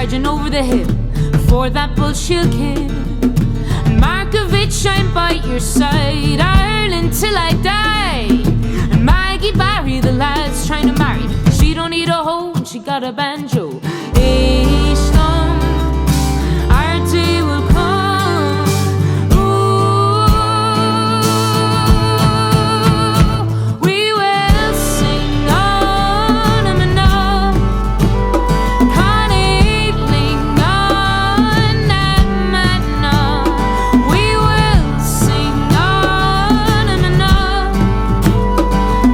charging over the hill for that bullshit kid. And Markovich, I'm by your side, Ireland till I die. And Maggie Barry, the lad's trying to marry, she don't need a hoe and she got a banjo. Each time our day will come, ooh, we will sing on and on, Connie ling on and on. We will sing on and on,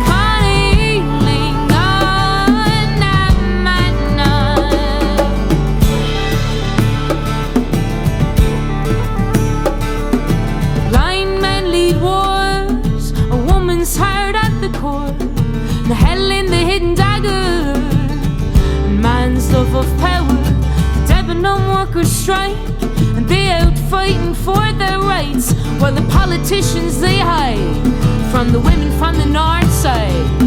Connie ling on and on. Blind men lead wars, a woman's heart at the core, the hell in the hidden dagger, and man's love of power. The Debenham workers strike, and they out fighting for their rights, while the politicians they hide from the women from the north side.